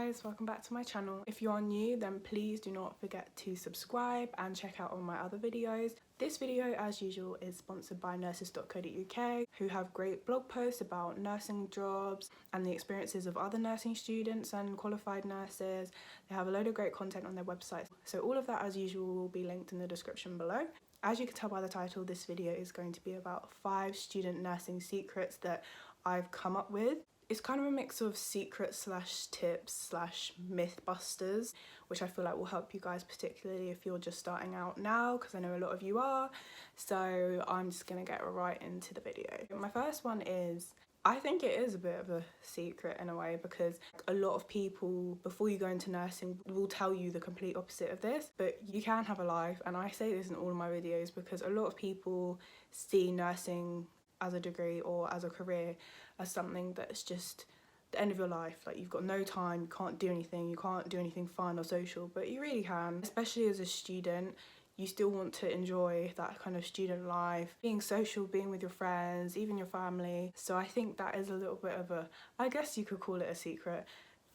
guys, welcome back to my channel. If you are new, then please do not forget to subscribe and check out all my other videos. This video, as usual, is sponsored by Nurses.co.uk, who have great blog posts about nursing jobs and the experiences of other nursing students and qualified nurses. They have a load of great content on their website. So all of that, as usual, will be linked in the description below. As you can tell by the title, this video is going to be about 5 student nursing secrets that I've come up with. It's kind of a mix of secrets / tips / myth busters, which I feel like will help you guys, particularly if you're just starting out now, because I know a lot of you are. So I'm just gonna get right into the video. My first one is, I think it is a bit of a secret in a way, because a lot of people before you go into nursing will tell you the complete opposite of this, but you can have a life. And I say this in all of my videos because a lot of people see nursing as a degree or as a career as something that's just the end of your life. Like, you've got no time, you can't do anything fun or social, but you really can. Especially as a student, you still want to enjoy that kind of student life, being social, being with your friends, even your family. So I think that is a little bit of a, I guess you could call it a secret,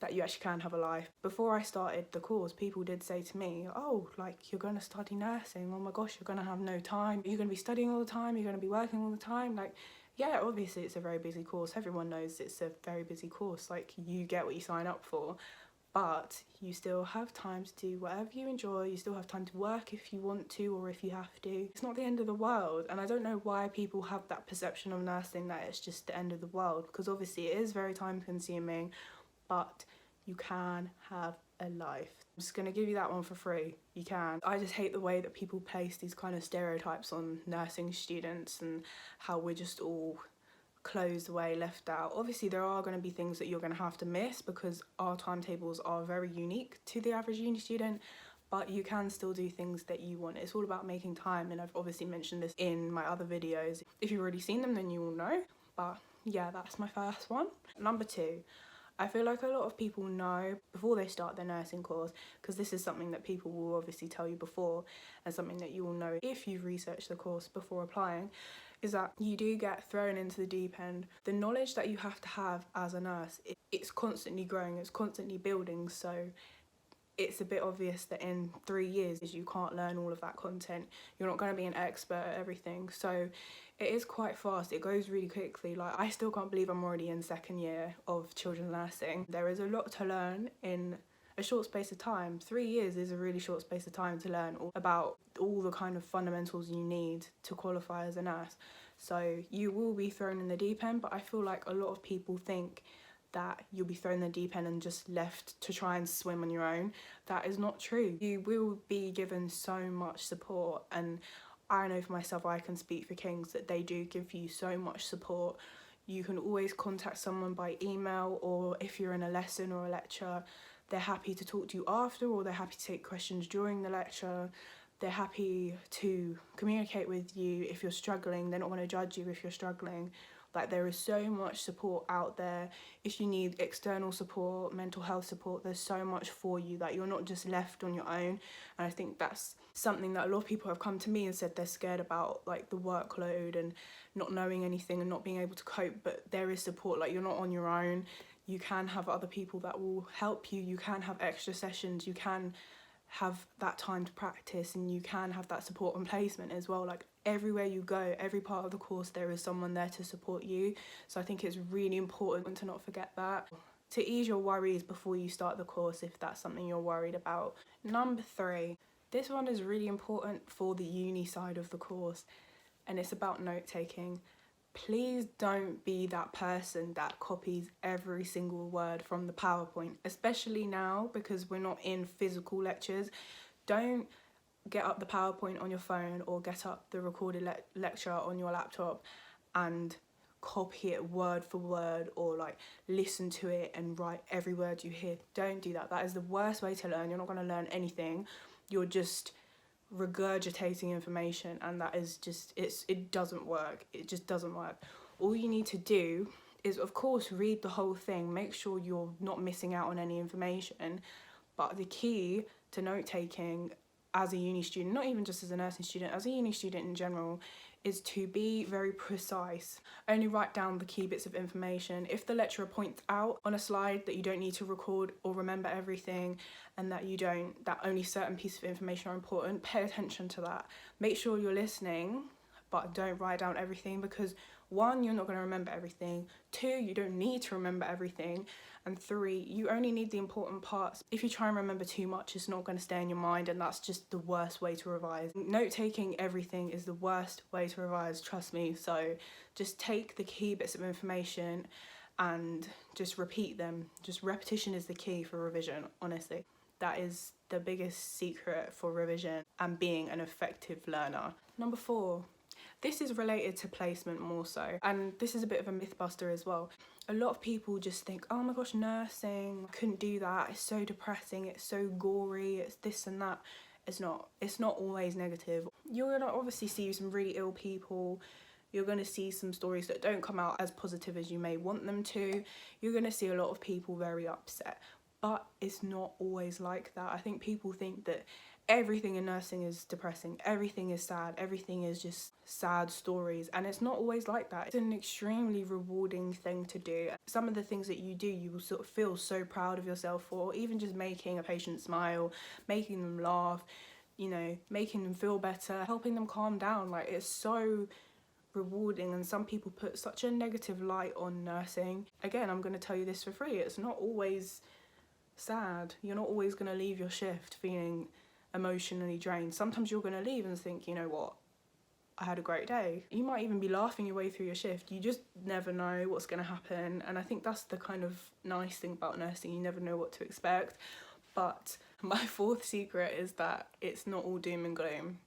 that you actually can have a life. Before I started the course, people did say to me, oh, like, you're going to study nursing, oh my gosh, you're going to have no time, you're going to be studying all the time, you're going to be working all the time. Like, yeah, obviously it's a very busy course, everyone knows it's a very busy course, like, you get what you sign up for, but you still have time to do whatever you enjoy, you still have time to work if you want to or if you have to. It's not the end of the world. And I don't know why people have that perception of nursing that it's just the end of the world, because obviously it is very time consuming, but you can have a life. I'm just gonna give you that one for free. You can. I just hate the way that people place these kind of stereotypes on nursing students and how we're just all closed away, left out. Obviously there are going to be things that you're going to have to miss because our timetables are very unique to the average uni student, but you can still do things that you want. It's all about making time, and I've obviously mentioned this in my other videos. If you've already seen them, then you will know, but yeah, that's my first one. Number 2, I feel like a lot of people know before they start their nursing course, because this is something that people will obviously tell you before and something that you will know if you've researched the course before applying, is that you do get thrown into the deep end. The knowledge that you have to have as a nurse, it's constantly growing, it's constantly building, so it's a bit obvious that in 3 years you can't learn all of that content. You're not going to be an expert at everything, so it is quite fast. It goes really quickly. Like, I still can't believe I'm already in 2nd year of children's nursing. There is a lot to learn in a short space of time. 3 years is a really short space of time to learn about all the kind of fundamentals you need to qualify as a nurse. So you will be thrown in the deep end, but I feel like a lot of people think that you'll be thrown in the deep end and just left to try and swim on your own. That is not true. You will be given so much support, and I know for myself, I can speak for Kings, that they do give you so much support. You can always contact someone by email, or if you're in a lesson or a lecture, they're happy to talk to you after, or they're happy to take questions during the lecture. They're happy to communicate with you if you're struggling. They're not going to judge you if you're struggling. Like, there is so much support out there. If you need external support, mental health support, there's so much for you, that you're not just left on your own. And I think that's something that a lot of people have come to me and said they're scared about, like the workload and not knowing anything and not being able to cope. But there is support. Like, you're not on your own. You can have other people that will help you. You can have extra sessions. You can have that time to practice, and you can have that support on placement as well. Like, everywhere you go, every part of the course, there is someone there to support you. So I think it's really important to not forget that, to ease your worries before you start the course, if that's something you're worried about. Number 3, this one is really important for the uni side of the course, and it's about note-taking. Please don't be that person that copies every single word from the PowerPoint, especially now because we're not in physical lectures. Don't get up the PowerPoint on your phone or get up the recorded lecture on your laptop and copy it word for word, or like listen to it and write every word you hear. Don't do that. That is the worst way to learn. You're not going to learn anything. You're just regurgitating information, and that is just, it doesn't work. It just doesn't work. All you need to do is, of course, read the whole thing, make sure you're not missing out on any information. But the key to note taking as a uni student, not even just as a nursing student, as a uni student in general, is to be very precise. Only write down the key bits of information. If the lecturer points out on a slide that you don't need to record or remember everything, and that only certain pieces of information are important, pay attention to that. Make sure you're listening, but don't write down everything, because 1, you're not going to remember everything. 2, you don't need to remember everything. And 3, you only need the important parts. If you try and remember too much, it's not going to stay in your mind, and that's just the worst way to revise. Note-taking everything is the worst way to revise, trust me. So just take the key bits of information and just repeat them. Just repetition is the key for revision, honestly. That is the biggest secret for revision and being an effective learner. Number 4. This is related to placement more so, and this is a bit of a myth buster as well. A lot of people just think, oh my gosh, nursing, I couldn't do that, it's so depressing, it's so gory, it's this and that. It's not always negative. You're going to obviously see some really ill people. You're going to see some stories that don't come out as positive as you may want them to. You're going to see a lot of people very upset, but it's not always like that. I think people think that everything in nursing is depressing, everything is sad, everything is just sad stories, and it's not always like that. It's an extremely rewarding thing to do. Some of the things that you do, you will sort of feel so proud of yourself for, even just making a patient smile, making them laugh, you know, making them feel better, helping them calm down. Like, it's so rewarding, and some people put such a negative light on nursing. Again, I'm going to tell you this for free, it's not always sad. You're not always going to leave your shift feeling emotionally drained. Sometimes you're going to leave and think, you know what, I had a great day. You might even be laughing your way through your shift. You just never know what's going to happen, and I think that's the kind of nice thing about nursing. You never know what to expect. But my 4th secret is that it's not all doom and gloom.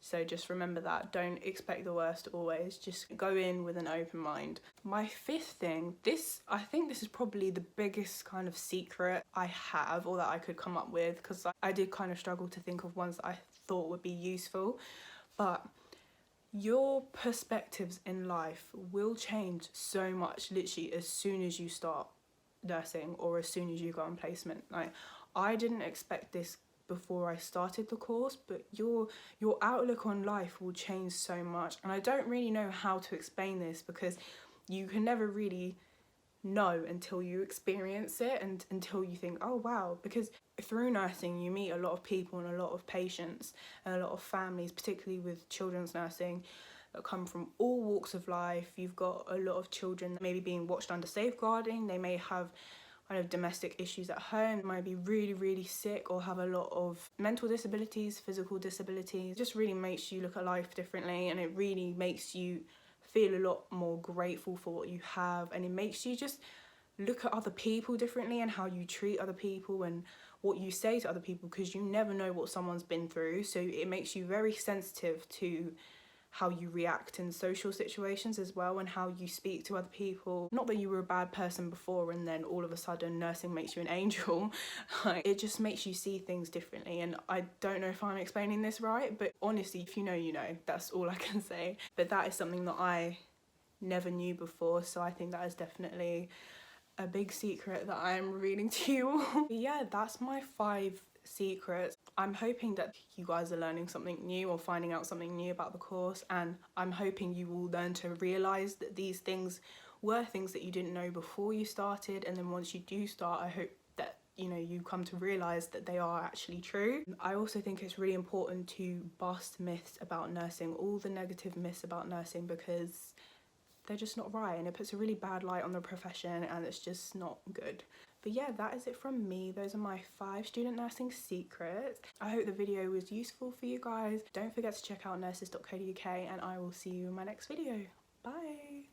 So just remember that. Don't expect the worst always. Just go in with an open mind. My 5th thing, I think this is probably the biggest kind of secret I have, or that I could come up with, because I did kind of struggle to think of ones that I thought would be useful. But your perspectives in life will change so much literally as soon as you start nursing, or as soon as you go on placement. Like, I didn't expect this before I started the course, but your outlook on life will change so much. And I don't really know how to explain this, because you can never really know until you experience it, and until you think, oh wow, because through nursing you meet a lot of people and a lot of patients and a lot of families, particularly with children's nursing, that come from all walks of life. You've got a lot of children maybe being watched under safeguarding. They may have kind of domestic issues at home, might be really, really sick, or have a lot of mental disabilities, physical disabilities. It just really makes you look at life differently, and it really makes you feel a lot more grateful for what you have, and it makes you just look at other people differently, and how you treat other people and what you say to other people, because you never know what someone's been through. So it makes you very sensitive to how you react in social situations as well, and how you speak to other people. Not that you were a bad person before and then all of a sudden nursing makes you an angel. Like, it just makes you see things differently. And I don't know if I'm explaining this right, but honestly, if you know, you know. That's all I can say. But that is something that I never knew before, so I think that is definitely a big secret that I'm revealing to you all. But yeah, that's my 5 secrets. I'm hoping that you guys are learning something new, or finding out something new about the course, and I'm hoping you will learn to realise that these things were things that you didn't know before you started, and then once you do start, I hope that, you know, you come to realise that they are actually true. I also think it's really important to bust myths about nursing, all the negative myths about nursing, because they're just not right, and it puts a really bad light on the profession, and it's just not good. But yeah, that is it from me. Those are my 5 student nursing secrets. I hope the video was useful for you guys. Don't forget to check out Nurses.co.uk, and I will see you in my next video. Bye!